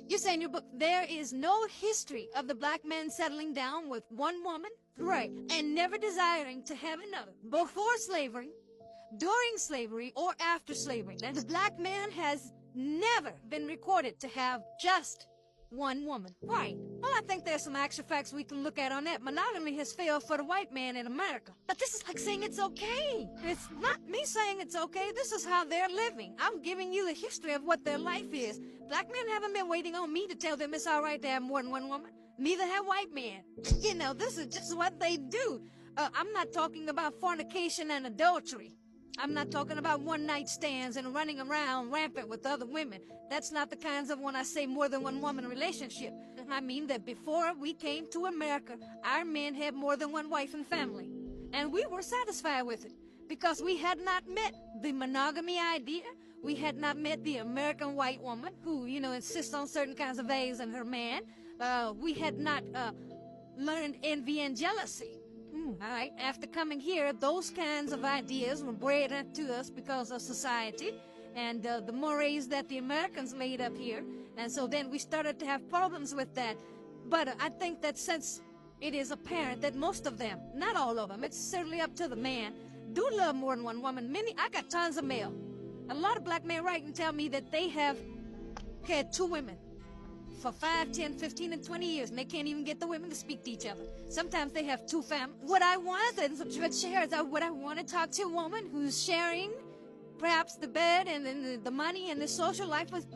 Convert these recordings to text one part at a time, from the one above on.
You say in your book, there is no history of the black man settling down with one woman, right, and never desiring to have another. Before slavery, during slavery, or after slavery, that the black man has never been recorded to have just one woman. Right. Well, I think there's some extra facts we can look at on that. Monogamy has failed for the white man in America. But this is like saying it's okay. It's not me saying it's okay. This is how they're living. I'm giving you the history of what their life is. Black men haven't been waiting on me to tell them it's all right to have more than one woman. Neither have white men. You know, this is just what they do. I'm not talking about fornication and adultery. I'm not talking about one-night stands and running around rampant with other women. That's not the kinds of when I say more than one woman relationship. I mean that before we came to America, our men had more than one wife and family. And we were satisfied with it because we had not met the monogamy idea. We had not met the American white woman who, you know, insists on certain kinds of values in her man. We had not learned envy and jealousy. All right, after coming here, those kinds of ideas were bred into us because of society and the mores that the Americans laid up here. And so then we started to have problems with that. But I think that since it is apparent that most of them, not all of them, it's certainly up to the man, do love more than one woman. I got tons of mail. A lot of black men write and tell me that they have had two women for 5, 10, 15, and 20 years, and they can't even get the women to speak to each other. Sometimes they have two families. What I want to talk to a woman who's sharing perhaps the bed and then the money and the social life with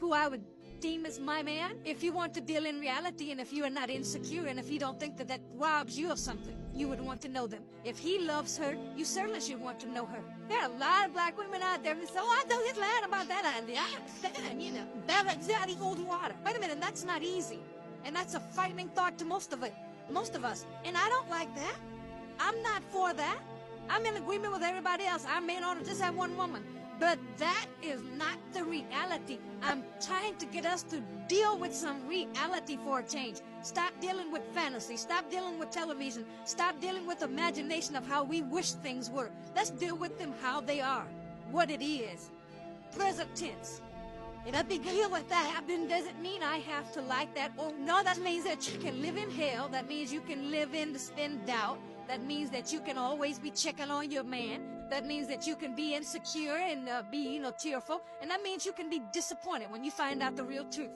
who I would deem as my man. If you want to deal in reality and if you are not insecure and if you don't think that that robs you of something, you would want to know them. If he loves her, you certainly should want to know her. There are a lot of black women out there who say, oh, I know his land about that idea. I understand, you know, that equals water. Wait a minute, that's not easy. And that's a frightening thought to most of us. And I don't like that. I'm not for that. I'm in agreement with everybody else. Our men ought to just have one woman. But that is not the reality. I'm trying to get us to deal with some reality for a change. Stop dealing with fantasy. Stop dealing with television. Stop dealing with imagination of how we wish things were. Let's deal with them how they are, what it is. Present tense. If I deal with that happen, doesn't mean I have to like that. Oh, no, that means that you can live in hell. That means you can live in doubt. That means that you can always be checking on your man. That means that you can be insecure and be, tearful. And that means you can be disappointed when you find out the real truth.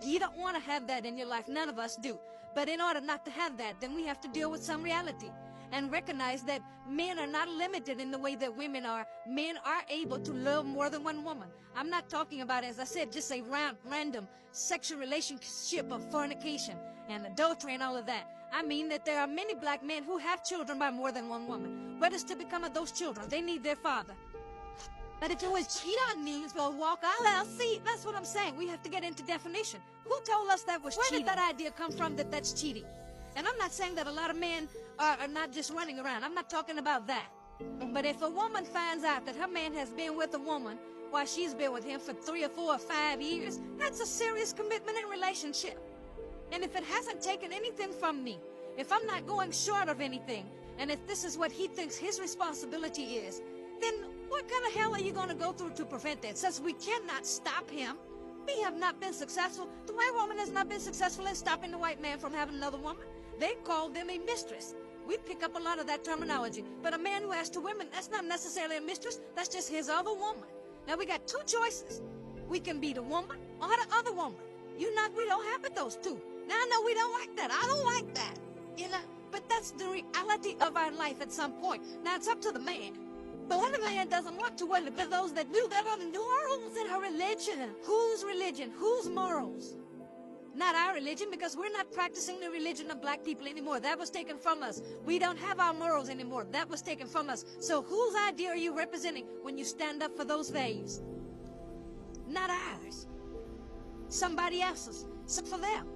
You don't want to have that in your life. None of us do. But in order not to have that, then we have to deal with some reality and recognize that men are not limited in the way that women are. Men are able to love more than one woman. I'm not talking about, as I said, just a random sexual relationship of fornication and adultery and all of that. I mean that there are many black men who have children by more than one woman. What is to become of those children? They need their father. But if it was cheat on me, well, walk out. I'll see. That's what I'm saying. We have to get into definition. Who told us that was cheating? Where did that idea come from that that's cheating? And I'm not saying that a lot of men are not just running around. I'm not talking about that. But if a woman finds out that her man has been with a woman while she's been with him for 3 or 4 or 5 years, that's a serious commitment in relationship. And if it hasn't taken anything from me, if I'm not going short of anything, and if this is what he thinks his responsibility is, then what kind of hell are you going to go through to prevent that? Since we cannot stop him, we have not been successful. The white woman has not been successful in stopping the white man from having another woman. They call them a mistress. We pick up a lot of that terminology. But a man who has 2 women, that's not necessarily a mistress. That's just his other woman. Now we got 2 choices. We can be the woman or the other woman. We don't have it, those 2. Now I know we don't like that. I don't like that. But that's the reality of our life at some point. Now it's up to the man. But what a man doesn't want to, well, but those that do, that are the morals in her religion. Whose religion? Whose morals? Not our religion, because we're not practicing the religion of black people anymore. That was taken from us. We don't have our morals anymore. That was taken from us. So whose idea are you representing when you stand up for those values? Not ours. Somebody else's. Except for them.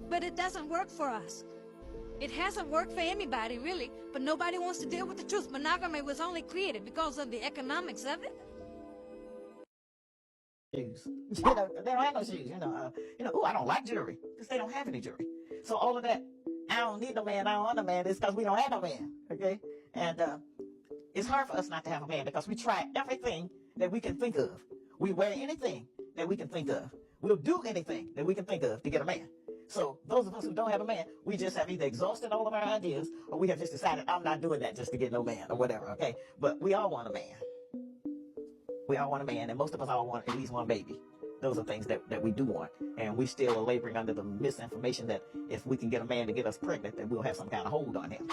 But it doesn't work for us. It hasn't worked for anybody, really, but nobody wants to deal with the truth. Monogamy was only created because of the economics of it. Shoes. They don't have no shoes. Oh, I don't like jewelry because they don't have any jewelry. So all of that, I don't need no man, I don't want a man, is because we don't have no man, okay? And it's hard for us not to have a man because we try everything that we can think of. We wear anything that we can think of. We'll do anything that we can think of to get a man. So those of us who don't have a man, we just have either exhausted all of our ideas, or we have just decided, I'm not doing that just to get no man or whatever, okay? But we all want a man. We all want a man, and most of us all want at least one baby. Those are things that we do want. And we still are laboring under the misinformation that if we can get a man to get us pregnant, then we'll have some kind of hold on him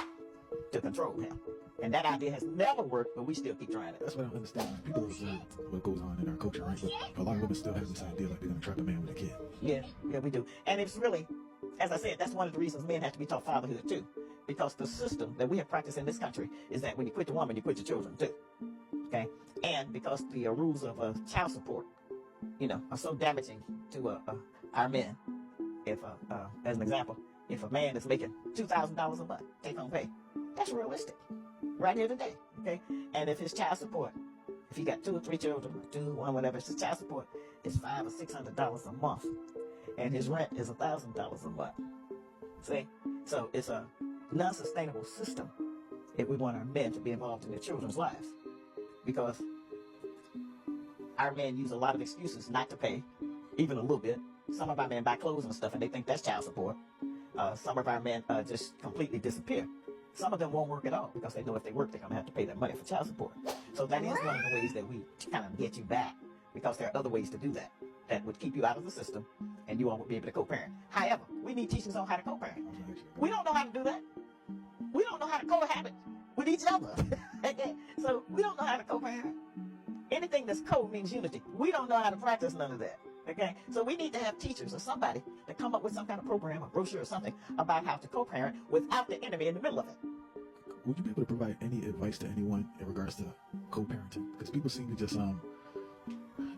to control him. And that idea has never worked, but we still keep trying it. That's what I don't understand. People observe what goes on in our culture, right? But a lot of women still have this idea like they're going to trap a man with a kid. Yeah, we do. And it's really, as I said, that's one of the reasons men have to be taught fatherhood too. Because the system that we have practiced in this country is that when you quit the woman, you quit your children too. Okay? And because the rules of child support, are so damaging to our men. If, as an example, if a man is making $2,000 a month take home pay, that's realistic, right here today. Okay, and if his child support, if he got 2 or 3 children, 2, 1, whatever, his child support is $500 or $600 a month, and his rent is $1,000 a month. See, so it's a non-sustainable system if we want our men to be involved in their children's lives, because our men use a lot of excuses not to pay, even a little bit. Some of our men buy clothes and stuff, and they think that's child support. Some of our men just completely disappear. Some of them won't work at all because they know if they work, they're going to have to pay that money for child support. So that is one of the ways that we kind of get you back, because there are other ways to do that that would keep you out of the system, and you all would be able to co-parent. However, we need teachings on how to co-parent. We don't know how to do that. We don't know how to cohabit with each other. Okay? So we don't know how to co-parent. Anything that's co means unity. We don't know how to practice none of that. Okay? So we need to have teachers or somebody to come up with some kind of program or brochure or something about how to co-parent without the enemy in the middle of it. Would you be able to provide any advice to anyone in regards to co-parenting? Because people seem to just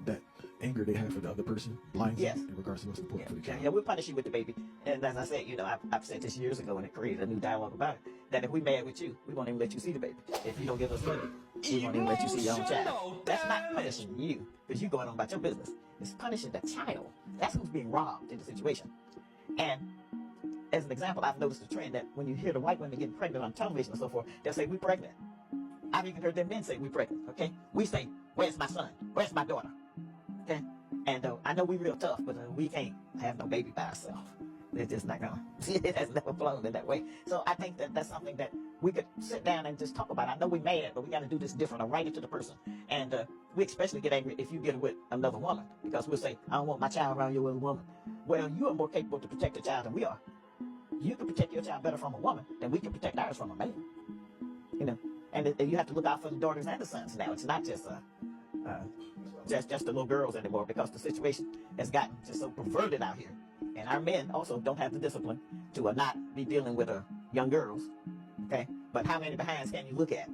that anger they have for the other person blinds them in regards to what's important for the child. Yeah, we'll punish you with the baby. And as I said, I've said this years ago, and it created a new dialogue about it, that if we mad with you, we won't even let you see the baby. If you don't give us money, we won't even let you see your own child. That's not punishing you, because you're going on about your business. It's punishing the child. That's who's being robbed in the situation. And as an example, I've noticed a trend that when you hear the white women getting pregnant on television and so forth, they'll say, we're pregnant. I've even heard them men say, we're pregnant, okay? We say, where's my son? Where's my daughter? Okay? And I know we're real tough, but we can't have no baby by ourselves. It's just not going to. It has never flown in that way. So I think that that's something that we could sit down and just talk about. I know we're mad, but we got to do this different or write it to the person. And we especially get angry if you get with another woman, because we'll say, I don't want my child around you with a woman. Well, you are more capable to protect your child than we are. You can protect your child better from a woman than we can protect ours from a man. And you have to look out for the daughters and the sons now. It's not just the little girls anymore, because the situation has gotten just so perverted out here. And our men also don't have the discipline to not be dealing with young girls. Okay? But how many behinds can you look at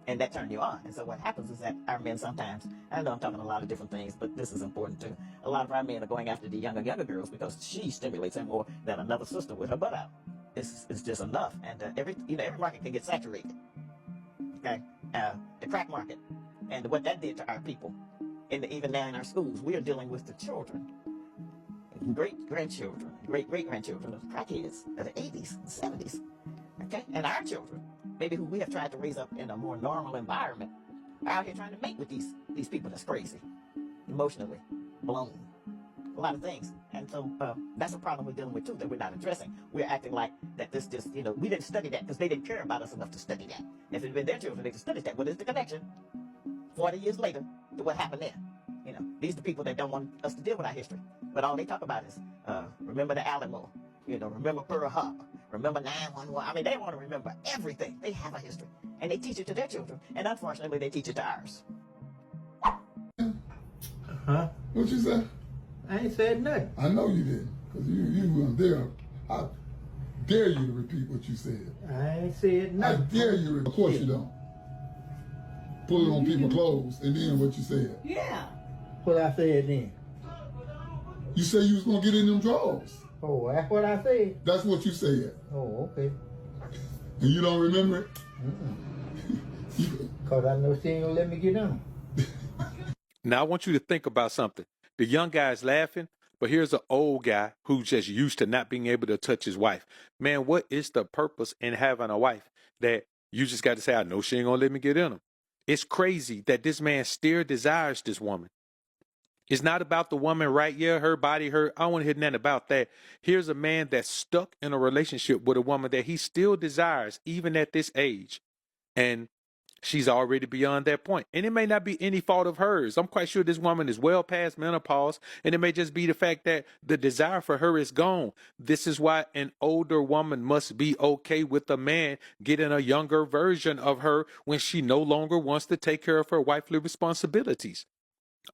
and that turn you on? And so what happens is that our men sometimes, I know I'm talking a lot of different things, but this is important too. A lot of our men are going after the younger girls because she stimulates them more than another sister with her butt out. It's just enough. And every market can get saturated. Okay? The crack market. And what that did to our people. Even now in our schools, we are dealing with the children, great-grandchildren, great-great-grandchildren of crackheads of the 80s and 70s, okay? And our children, maybe who we have tried to raise up in a more normal environment, are out here trying to mate with these people that's crazy, emotionally blown, a lot of things. And so that's a problem we're dealing with too, that we're not addressing. We're acting like that this just, we didn't study that because they didn't care about us enough to study that. If it had been their children, they could study that. What is the connection 40 years later to what happened then? These are the people that don't want us to deal with our history. But all they talk about is, remember the Alamo, remember Pearl Harbor, remember 9/11. I mean, they want to remember everything. They have a history. And they teach it to their children. And unfortunately, they teach it to ours. Huh? What you say? I ain't said nothing. I know you didn't, because you weren't there. I dare you to repeat what you said. I ain't said nothing. I dare you. Of course you don't. Pull it on people's clothes, and then what you said. Yeah. What I said then. You said you was going to get in them drawers. Oh, that's what I said? That's what you said. Oh, okay. And you don't remember it? Because I know she ain't going to let me get on. Now, I want you to think about something. The young guy's laughing, but here's an old guy who's just used to not being able to touch his wife. Man, what is the purpose in having a wife that you just got to say, I know she ain't going to let me get in him? It's crazy that this man still desires this woman. It's not about the woman, right? Yeah, her body, her. I don't want to hear nothing about that. Here's a man that's stuck in a relationship with a woman that he still desires, even at this age. And she's already beyond that point. And it may not be any fault of hers. I'm quite sure this woman is well past menopause. And it may just be the fact that the desire for her is gone. This is why an older woman must be okay with a man getting a younger version of her when she no longer wants to take care of her wifely responsibilities.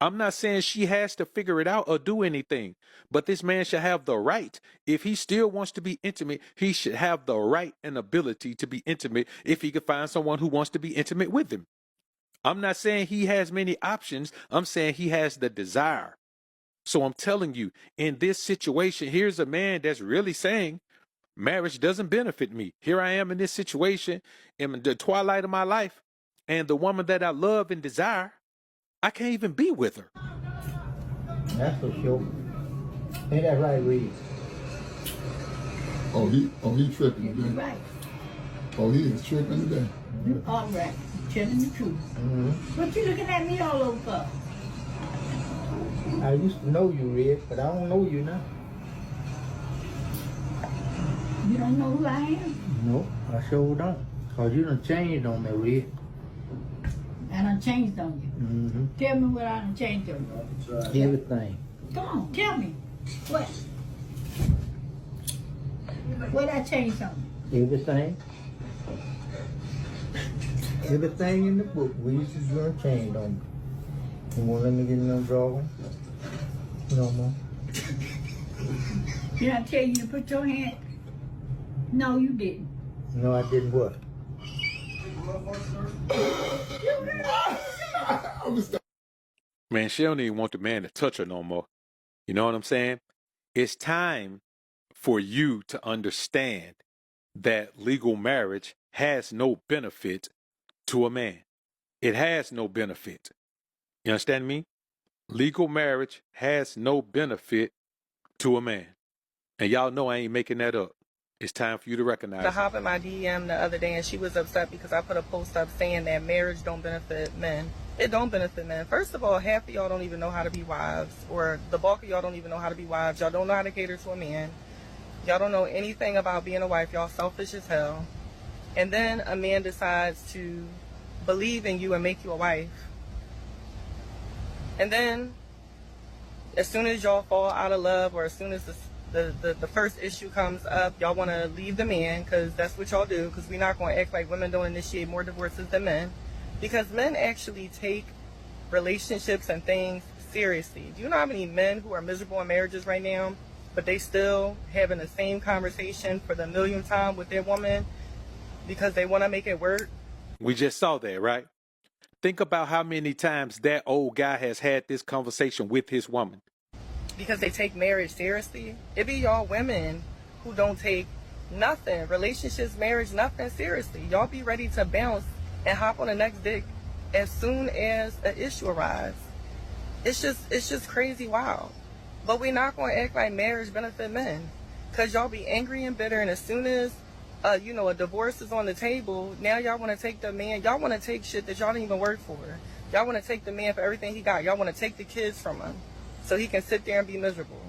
I'm not saying she has to figure it out or do anything, but this man should have the right. If he still wants to be intimate, he should have the right and ability to be intimate if he could find someone who wants to be intimate with him. I'm not saying he has many options. I'm saying he has the desire. So I'm telling you, in this situation, here's a man that's really saying, marriage doesn't benefit me. Here I am in this situation in the twilight of my life, and the woman that I love and desire, I can't even be with her. That's for sure. Ain't that right, Reed? Oh, he tripping today. Right. Oh, he is tripping today. You all right. Telling the truth. Mm-hmm. What you looking at me all over for? I used to know you, Red, but I don't know you now. You don't know who I am? No, I sure don't. Cause you done changed on me, Red. I done changed on you. Mm-hmm. Tell me what I done changed on you. Everything. Come on, tell me. What? What I changed on you? Everything. Everything in the book, we used to done changed on me. You won't let me get in no drawing? No more. Did I tell you to put your hand? No, you didn't. No, I didn't what? Man, she don't even want the man to touch her no more. You know what I'm saying? It's time for you to understand that legal marriage has no benefit to a man. It has no benefit. You understand me? Legal marriage has no benefit to a man. And y'all know I ain't making that up. It's time for you to recognize To it. hop in my DM the other day, and she was upset because I put a post up saying that marriage don't benefit men. It don't benefit men. First of all, half of y'all don't even know how to be wives, or the bulk of y'all don't even know how to be wives. Y'all don't know how to cater to a man. Y'all don't know anything about being a wife. Y'all selfish as hell. And then a man decides to believe in you and make you a wife. And then, as soon as y'all fall out of love, or as soon as the first issue comes up, y'all want to leave the man, because that's what y'all do, because we're not going to act like women don't initiate more divorces than men, because men actually take relationships and things seriously. Do you know how many men who are miserable in marriages right now, but they still having the same conversation for the millionth time with their woman because they want to make it work? We just saw that, right? Think about how many times that old guy has had this conversation with his woman. Because they take marriage seriously. It be y'all women who don't take nothing, relationships, marriage, nothing seriously. Y'all be ready to bounce and hop on the next dick as soon as an issue arrives. It's just crazy wild. But we're not going to act like marriage benefit men, because y'all be angry and bitter, and as soon as a divorce is on the table, now y'all want to take the man. Y'all want to take shit that y'all didn't even work for. Y'all want to take the man for everything he got. Y'all want to take the kids from him so he can sit there and be miserable.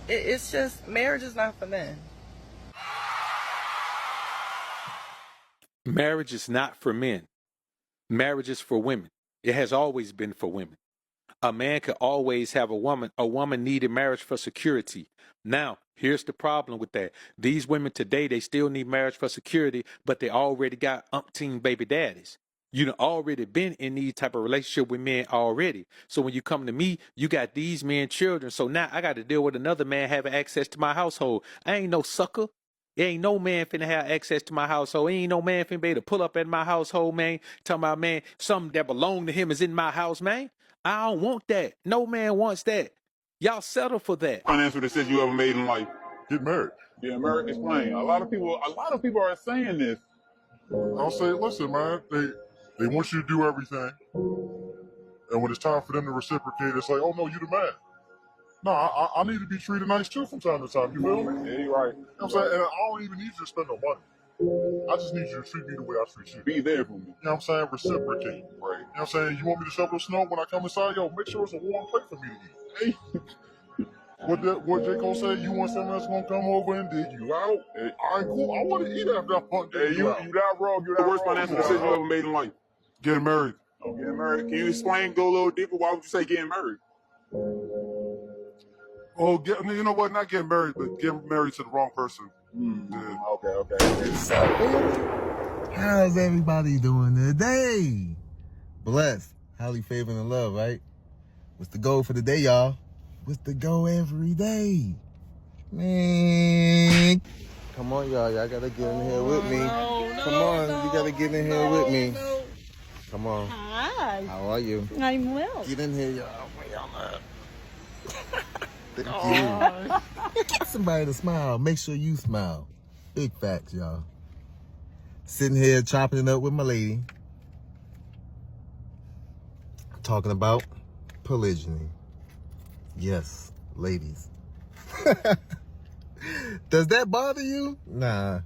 It's just, marriage is not for men. Marriage is not for men. Marriage is for women. It has always been for women. A man could always have a woman. A woman needed marriage for security. Now, here's the problem with that. These women today, they still need marriage for security, but they already got umpteen baby daddies. You know, already been in these type of relationship with men already. So when you come to me, you got these men children. So now I got to deal with another man having access to my household. I ain't no sucker. There ain't no man finna have access to my household. Ain't no man finna be able to pull up at my household, man. Talking about, man, something that belong to him is in my house, man. I don't want that. No man wants that. Y'all settle for that. Financial decision you ever made in life? Get married. Yeah, married. Explain. A lot of people are saying this. I'll say, listen, man, they want you to do everything, and when it's time for them to reciprocate, it's like, oh no, you the man. No, I need to be treated nice too from time to time. You feel me? Yeah, you're right. You know what I'm saying? And I don't even need you to spend no money. I just need you to treat me the way I treat you. Be there for me. You know what I'm saying? Reciprocate. Right. You know what I'm saying? You want me to shovel snow when I come inside? Yo, make sure it's a warm plate for me to eat. Hey. What J. Cole say? You want someone that's gonna come over and dig you out? Hey, all right, cool. I want to eat after I fuck Hey, you that wrong. You that worst financial decision you ever made in life? Getting married. Oh, getting married. Can you explain, go a little deeper? Why would you say getting married? Oh, you know what? Not getting married, but getting married to the wrong person. Yeah. Okay. How's everybody doing today? Blessed, highly favored, and love, right? What's the goal for the day, y'all? What's the goal every day? Man, come on, y'all. Y'all gotta get in here with me. Come on, you gotta get in here with me. Come on. Hi. How are you? I'm well. Get in here, y'all. Thank you. Get somebody to smile. Make sure you smile. Big facts, y'all. Sitting here chopping it up with my lady. Talking about polygyny. Yes, ladies. Does that bother you? Nah.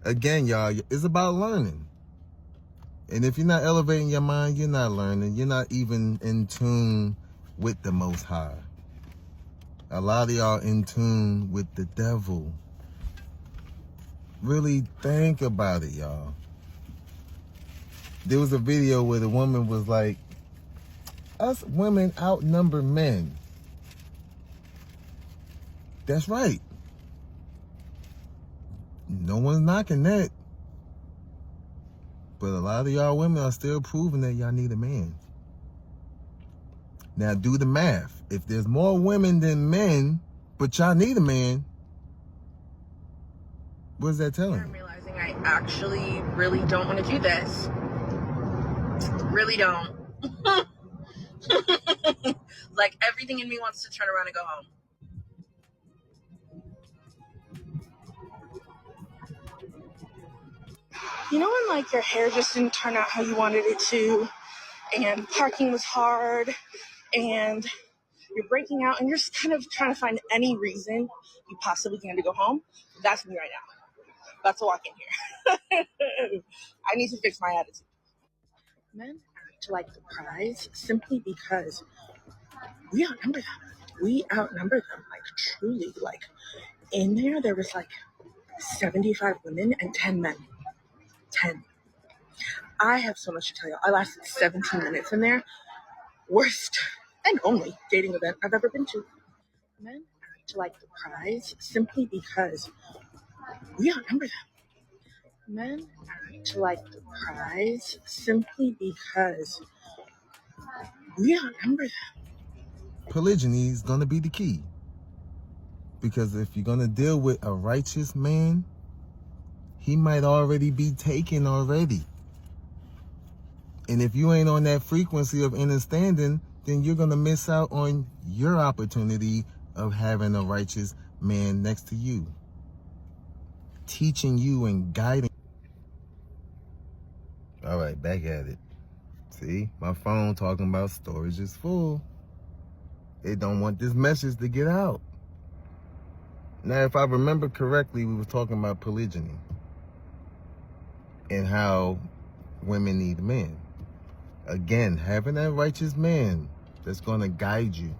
Again, y'all, it's about learning. And if you're not elevating your mind, you're not learning. You're not even in tune with the Most High. A lot of y'all in tune with the devil. Really think about it, y'all. There was a video where the woman was like, us women outnumber men. That's right. No one's knocking that. But a lot of y'all women are still proving that y'all need a man. Now do the math. If there's more women than men, but y'all need a man, what is that telling you? I'm realizing I actually really don't want to do this. Really don't. Like, everything in me wants to turn around and go home. You know when, like, your hair just didn't turn out how you wanted it to, and parking was hard, and you're breaking out, and you're just kind of trying to find any reason you possibly can to go home? That's me right now. That's a walk in here. I need to fix my attitude. Men act like the prize simply because we outnumber them. We outnumber them, like, truly. Like, in there was like 75 women and 10 men. 10. I have so much to tell you. I lasted 17 minutes in there. Worst and only dating event I've ever been to. Men act like the prize simply because we outnumber them. Men act like the prize simply because we outnumber them. Polygyny is going to be the key. Because if you're going to deal with a righteous man, he might already be taken already. And if you ain't on that frequency of understanding, then you're going to miss out on your opportunity of having a righteous man next to you, teaching you and guiding. All right, back at it. See, my phone talking about storage is full. They don't want this message to get out. Now, if I remember correctly, we were talking about polygyny and how women need men. Again, having that righteous man that's going to guide you,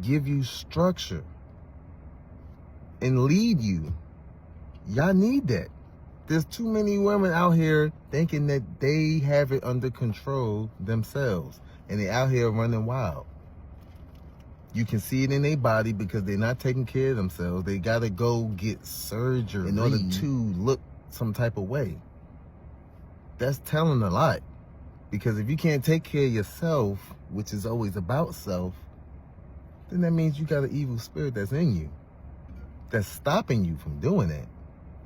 give you structure, and lead you. Y'all need that. There's too many women out here thinking that they have it under control themselves, and they're out here running wild. You can see it in their body because they're not taking care of themselves. They got to go get surgery in order to look some type of way. That's telling a lot. Because if you can't take care of yourself, which is always about self, then that means you got an evil spirit that's in you, that's stopping you from doing that.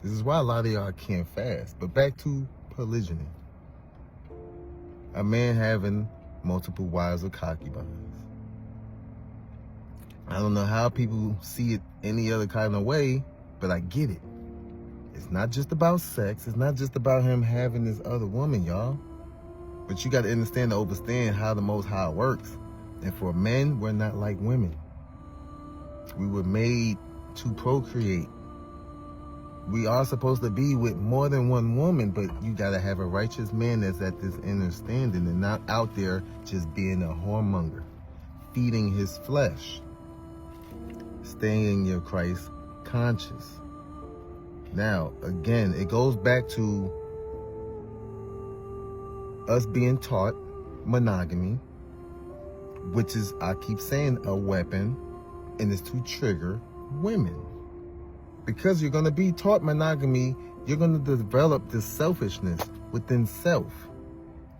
This is why a lot of y'all can't fast. But back to polygyny. A man having multiple wives or concubines. I don't know how people see it any other kind of way, but I get it. It's not just about sex. It's not just about him having this other woman, y'all. But you got to understand and understand how the Most High works. And for men, we're not like women. We were made to procreate. We are supposed to be with more than one woman, but you gotta have a righteous man that's at this understanding and not out there just being a whoremonger, feeding his flesh, staying in your Christ conscious. Now, again, it goes back to us being taught monogamy, which is, I keep saying, a weapon, and it's to trigger women. Because you're going to be taught monogamy, you're going to develop this selfishness within self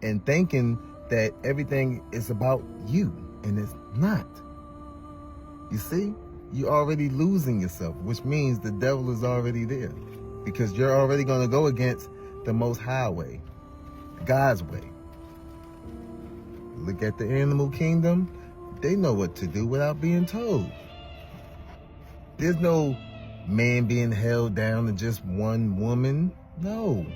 and thinking that everything is about you, and it's not. You see, you're already losing yourself, which means the devil is already there, because you're already going to go against the Most High way, God's way. Look at the animal kingdom. They know what to do without being told. There's no man being held down to just one woman. No.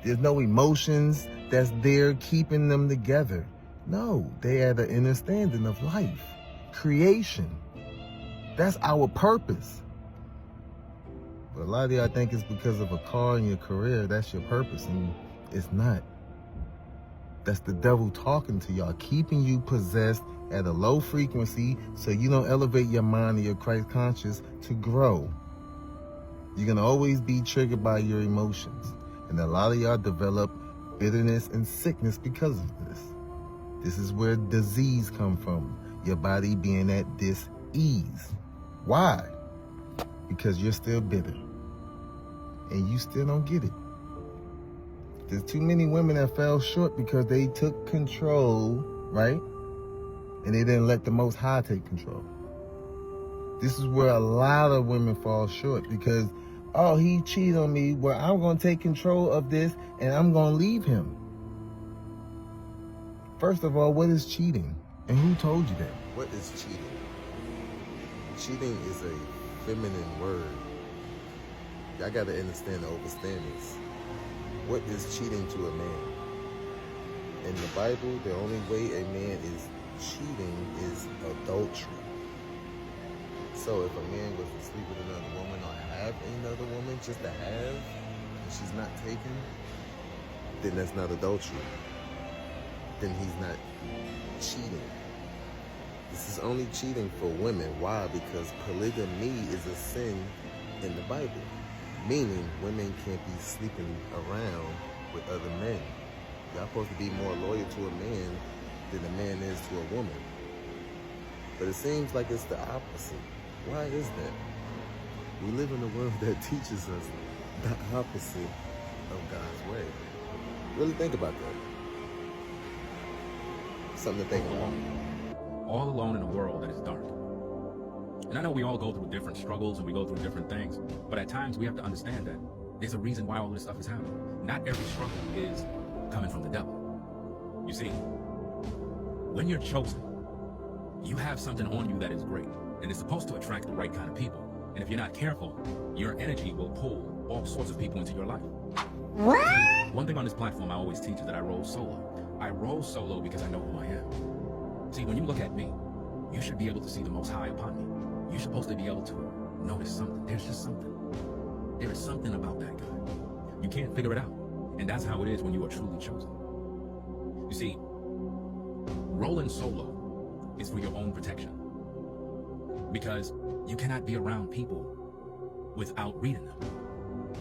There's no emotions that's there keeping them together. No. They are the understanding of life, creation. That's our purpose. But a lot of y'all think it's because of a car and your career, that's your purpose, and it's not. That's the devil talking to y'all, keeping you possessed at a low frequency so you don't elevate your mind and your Christ conscious to grow. You're going to always be triggered by your emotions. And a lot of y'all develop bitterness and sickness because of this. This is where disease come from. Your body being at dis-ease. Why? Because you're still bitter. And you still don't get it. There's too many women that fell short because they took control, right? And they didn't let the Most High take control. This is where a lot of women fall short because, oh, he cheated on me. Well, I'm going to take control of this and I'm going to leave him. First of all, what is cheating? And who told you that? What is cheating? Cheating is a feminine word. Y'all got to understand the overstandings. What is cheating to a man? In the Bible, the only way a man is cheating is adultery. So if a man was to sleep with another woman or have another woman just to have, and she's not taken, then that's not adultery. Then he's not cheating. This is only cheating for women. Why? Because polygamy is a sin in the Bible. Meaning women can't be sleeping around with other men. Y'all supposed to be more loyal to a man than a man is to a woman. But it seems like it's the opposite. Why is that? We live in a world that teaches us the opposite of God's way. Really think about that. Something to think about. All alone in a world that is dark. And I know we all go through different struggles and we go through different things, but at times we have to understand that there's a reason why all this stuff is happening. Not every struggle is coming from the devil. You see, when you're chosen, you have something on you that is great, and it's supposed to attract the right kind of people. And if you're not careful, your energy will pull all sorts of people into your life. One thing on this platform I always teach is that I roll solo. I roll solo because I know who I am. See, when you look at me, you should be able to see the Most High upon me. You're supposed to be able to notice something. There's just something. There is something about that guy. You can't figure it out. And that's how it is when you are truly chosen. You see, rolling solo is for your own protection. Because you cannot be around people without reading them.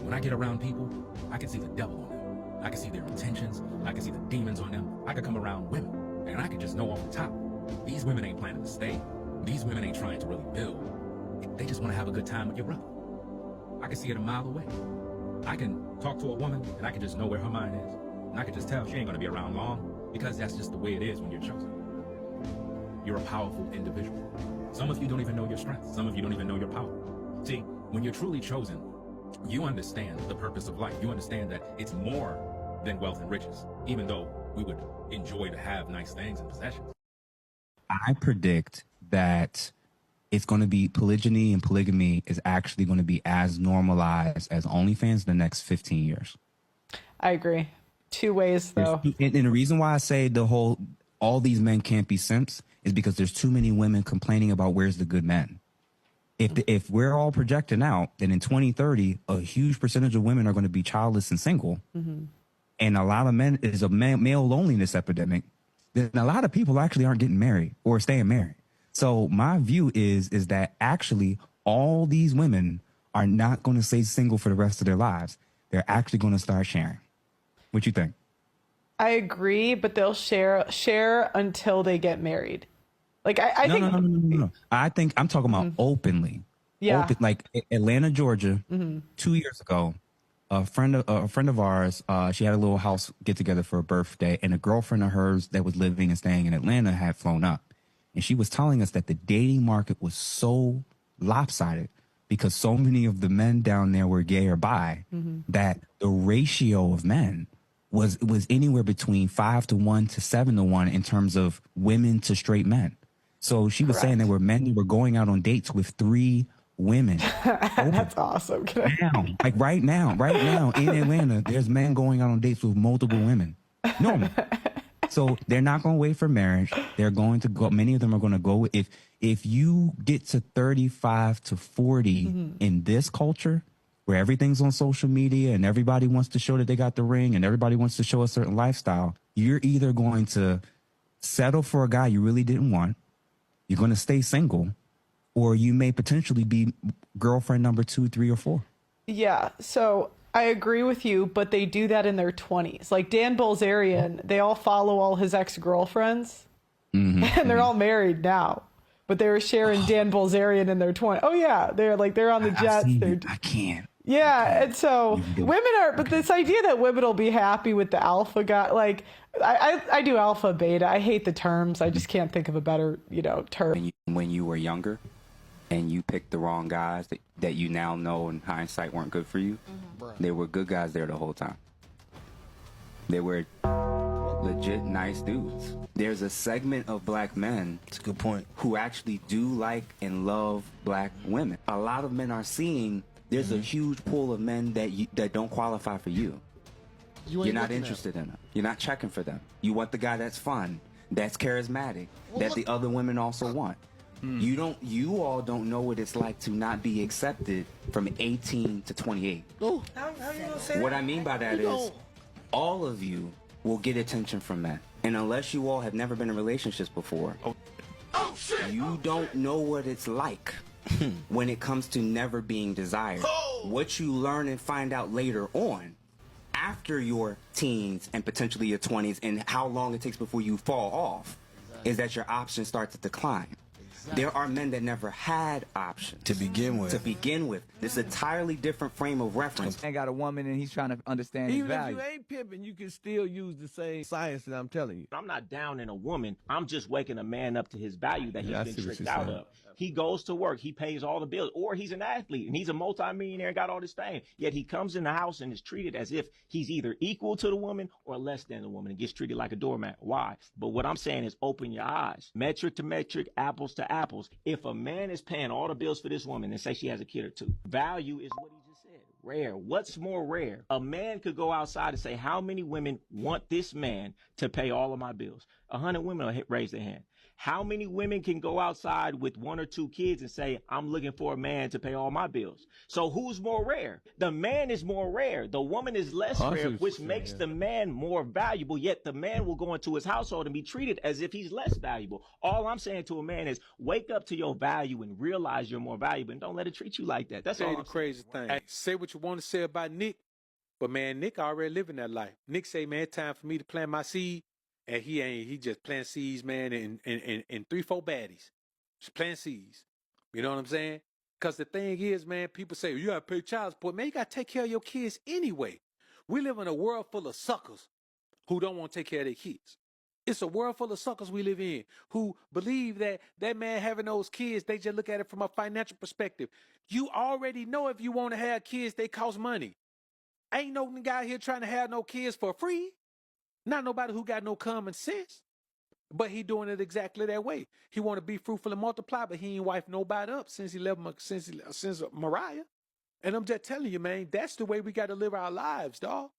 When I get around people, I can see the devil on them. I can see their intentions. I can see the demons on them. I can come around women, and I can just know off the top, these women ain't planning to stay. These women ain't trying to really build. They just want to have a good time with your brother. I can see it a mile away. I can talk to a woman, and I can just know where her mind is. And I can just tell she ain't going to be around long, because that's just the way it is when you're chosen. You're a powerful individual. Some of you don't even know your strength. Some of you don't even know your power. See, when you're truly chosen, you understand the purpose of life. You understand that it's more than wealth and riches, even though we would enjoy to have nice things and possessions. I predict that it's going to be polygyny, and polygamy is actually going to be as normalized as OnlyFans in the next 15 years. I agree. Two ways, though. And the reason why I say all these men can't be simps is because there's too many women complaining about where's the good men. If we're all projecting out, then in 2030, a huge percentage of women are going to be childless and single, and a lot of men is a male loneliness epidemic, then a lot of people actually aren't getting married or staying married. So my view is that actually all these women are not going to stay single for the rest of their lives. They're actually going to start sharing. What you think? I agree, but they'll share until they get married. Like I think No. I think I'm talking about openly. Yeah. Like Atlanta, Georgia, 2 years ago, a friend of ours, she had a little house get together for a birthday, and a girlfriend of hers that was living and staying in Atlanta had flown up, and she was telling us that the dating market was so lopsided because so many of the men down there were gay or bi that the ratio of men was anywhere between 5-to-1 to 7-to-1 in terms of women to straight men. So she was saying there were men that were going out on dates with 3 women. That's awesome. Right now in Atlanta, there's men going out on dates with multiple women. Normal. So they're not going to wait for marriage. They're going to go. Many of them are going to go. If you get to 35 to 40 in this culture, where everything's on social media and everybody wants to show that they got the ring and everybody wants to show a certain lifestyle, you're either going to settle for a guy you really didn't want, you're going to stay single, or you may potentially be girlfriend number 2, 3, or 4. Yeah, so I agree with you, but they do that in their 20s. Like Dan Bilzerian, they all follow all his ex-girlfriends, and they're all married now. But they were sharing Dan Bilzerian in their 20s. Oh yeah, they're on the jets. I can't. Yeah, and so women are, but this idea that women will be happy with the alpha guy, like I do alpha beta. I hate the terms. I just can't think of a better, term. When you were younger and you picked the wrong guys that you now know in hindsight weren't good for you, they were good guys there the whole time. They were legit nice dudes. There's a segment of black men, that's a good point, who actually do like and love black women. A lot of men are seeing there's a huge pool of men that don't qualify for you. You're not interested in them. You're not checking for them. You want the guy that's fun, that's charismatic, that the other women also want. You all don't know what it's like to not be accepted from 18 to 28. How you gonna say What I mean by that is all of you will get attention from men. And unless you all have never been in relationships before, you don't know what it's like when it comes to never being desired. What you learn and find out later on, after your teens and potentially your 20s, and how long it takes before you fall off, is that your options start to decline. There are men that never had options to begin with. This is an entirely different frame of reference. Man got a woman and he's trying to understand his Even if value. you ain't pimping, you can still use the same science that I'm telling you. I'm not down in a woman. I'm just waking a man up to his value that Yeah, I he's see been what tricked you're out saying. of. He goes to work. He pays all the bills. Or he's an athlete and he's a multimillionaire and got all this fame. Yet he comes in the house and is treated as if he's either equal to the woman or less than the woman and gets treated like a doormat. Why? But what I'm saying is open your eyes. Metric to metric, apples to apples. If a man is paying all the bills for this woman and say she has a kid or 2, value is what he just said. Rare. What's more rare? A man could go outside and say, how many women want this man to pay all of my bills? 100 women will raise their hand. How many women can go outside with 1 or 2 kids and say, I'm looking for a man to pay all my bills? So who's more rare? The man is more rare. The woman is less rare, which makes the man more valuable, yet the man will go into his household and be treated as if he's less valuable. All I'm saying to a man is wake up to your value and realize you're more valuable and don't let it treat you like that. That's all the crazy thing. Hey, say what you want to say about Nick, but man, Nick already living that life. Nick say, man, it's time for me to plant my seed. And he just plant seeds, man, in 3-4 baddies. Just plant seeds. You know what I'm saying? Because the thing is, man, people say, you got to pay child support. Man, you got to take care of your kids anyway. We live in a world full of suckers who don't want to take care of their kids. It's a world full of suckers we live in who believe that that man having those kids, they just look at it from a financial perspective. You already know if you want to have kids, they cost money. Ain't no guy here trying to have no kids for free. Not nobody who got no common sense, but he doing it exactly that way. He want to be fruitful and multiply, but he ain't wife nobody up since he left since Mariah. And I'm just telling you, man, that's the way we got to live our lives, dog.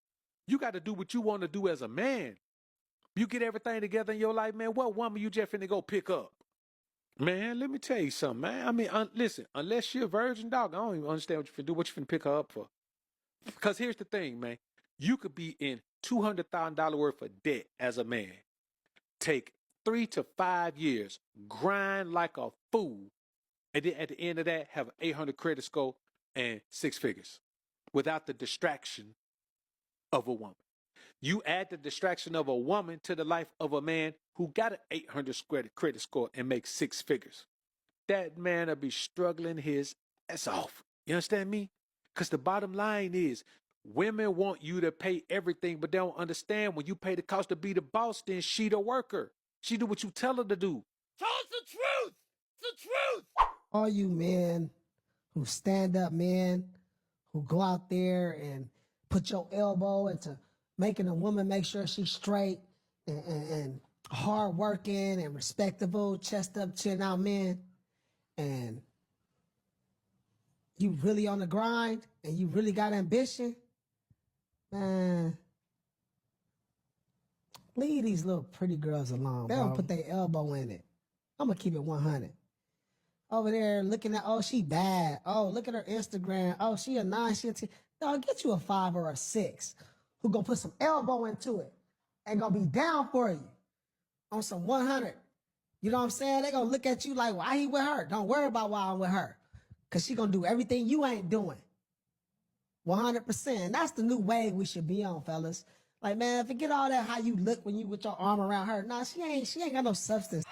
You got to do what you want to do as a man. You get everything together in your life, man. What woman you just finna go pick up? Man, let me tell you something, man. I mean, listen, unless you're a virgin, dog, I don't even understand what you finna do, what you finna pick her up for. Because here's the thing, man. You could be in $200,000 worth of debt as a man. Take 3 to 5 years, grind like a fool, and then at the end of that, have an 800 credit score and 6 figures without the distraction of a woman. You add the distraction of a woman to the life of a man who got an 800 credit score and makes 6 figures. That man will be struggling his ass off. You understand me? Because the bottom line is, women want you to pay everything, but they don't understand when you pay the cost to be the boss, then she the worker. She do what you tell her to do. Tell us the truth! It's the truth! All you men who stand up men, who go out there and put your elbow into making a woman make sure she's straight and hard working and respectable, chest up, chin out men, and you really on the grind and you really got ambition, man, leave these little pretty girls alone. They don't put their elbow in it. I'm gonna keep it 100. Over there looking at, oh, she bad. Oh, look at her Instagram. Oh, she a 9, she a 10. Dog, get you a 5 or a 6 who gonna put some elbow into it and gonna be down for you on some 100. You know what I'm saying? They gonna look at you like, why he with her? Don't worry about why I'm with her. Cause she gonna do everything you ain't doing. 100%. And that's the new wave we should be on, fellas. Like, man, forget all that how you look when you with your arm around her. Nah, she ain't got no substance.